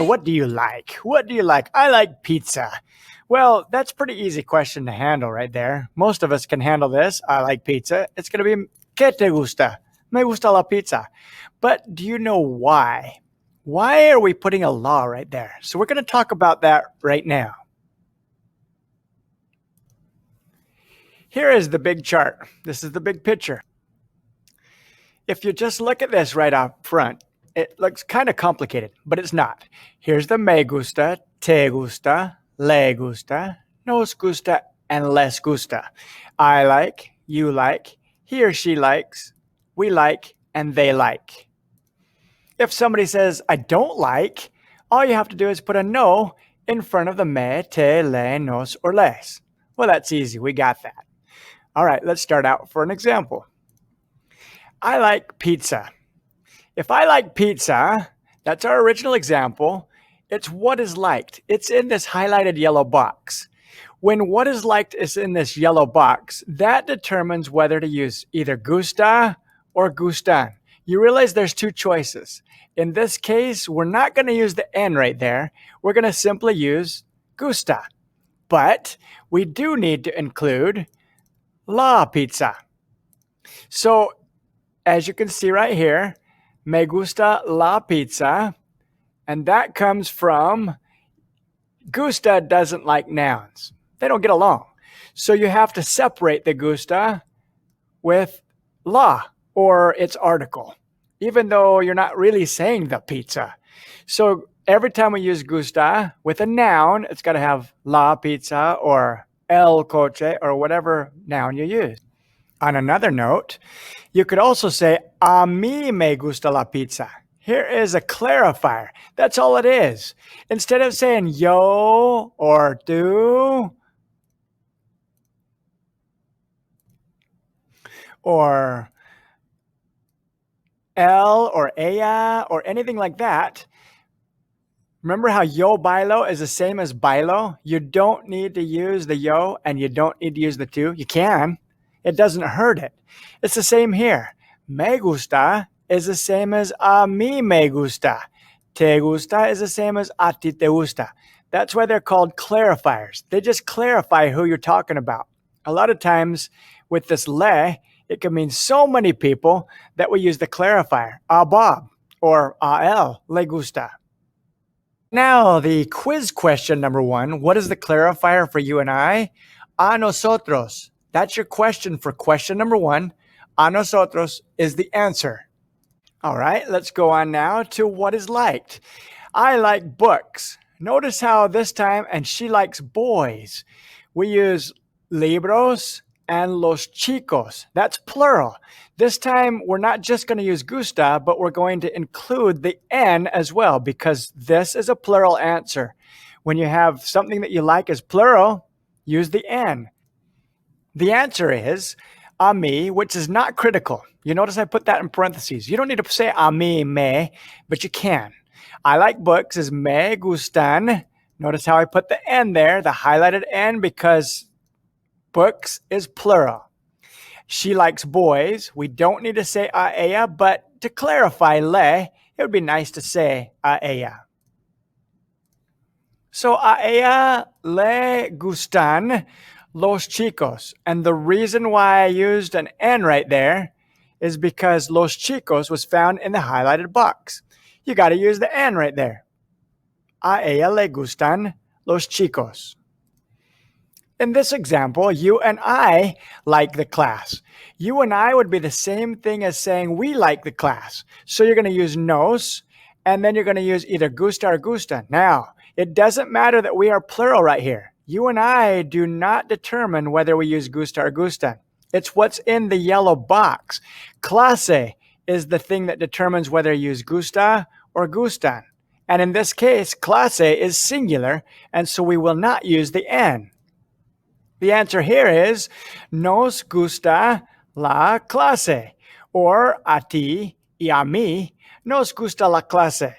what do you like? What do you like? I like pizza. Well, that's a pretty easy question to handle right there. Most of us can handle this. I like pizza. It's going to be, ¿qué te gusta? Me gusta la pizza. But do you know why? Why are we putting a law right there? So we're going to talk about that right now. Here is the big chart. This is the big picture. If you just look at this right up front, it looks kind of complicated, but it's not. Here's the me gusta, te gusta, le gusta, nos gusta, and les gusta. I like, you like, he or she likes, we like, and they like. If somebody says, I don't like, all you have to do is put a no in front of the me, te, le, nos, or les. Well, that's easy. We got that. All right, let's start out for an example. I like pizza. If I like pizza, that's our original example. It's what is liked. It's in this highlighted yellow box. When what is liked is in this yellow box, that determines whether to use either gusta or gustan. You realize there's two choices. In this case, we're not going to use the N right there. We're going to simply use gusta. But we do need to include la pizza. So as you can see right here, me gusta la pizza, and that comes from gusta doesn't like nouns. They don't get along. So you have to separate the gusta with la or its article, even though you're not really saying the pizza. So every time we use gusta with a noun, it's got to have la pizza or el coche or whatever noun you use. On another note, you could also say, a mí me gusta la pizza. Here is a clarifier. That's all it is. Instead of saying yo or tú or él or ella or anything like that, remember how yo bailo is the same as bailo? You don't need to use the yo and you don't need to use the tú. You can. It doesn't hurt it. It's the same here. Me gusta is the same as a mí me gusta. Te gusta is the same as a ti te gusta. That's why they're called clarifiers. They just clarify who you're talking about. A lot of times with this le, it can mean so many people that we use the clarifier. A Bob or a él le gusta. Now, the quiz question number 1. What is the clarifier for you and I? A nosotros. That's your question for question number 1. A nosotros is the answer. All right, let's go on now to what is liked. I like books. Notice how this time, and she likes boys. We use libros and los chicos. That's plural. This time, we're not just going to use gusta, but we're going to include the N as well, because this is a plural answer. When you have something that you like as plural, use the N. The answer is a mí, which is not critical. You notice I put that in parentheses. You don't need to say a mí, me, but you can. I like books is me gustan. Notice how I put the N there, the highlighted N, because books is plural. She likes boys. We don't need to say a ella, but to clarify le, it would be nice to say a ella. So a ella le gustan los chicos. And the reason why I used an N right there is because los chicos was found in the highlighted box. You got to use the N right there. A ella le gustan los chicos. In this example, you and I like the class. You and I would be the same thing as saying we like the class. So you're going to use nos, and then you're going to use either gusta or gustan. Now, it doesn't matter that we are plural right here. You and I do not determine whether we use gusta or gustan. It's what's in the yellow box. Clase is the thing that determines whether you use gusta or gustan. And in this case, clase is singular, and so we will not use the N. The answer here is nos gusta la clase, or a ti y a mí nos gusta la clase.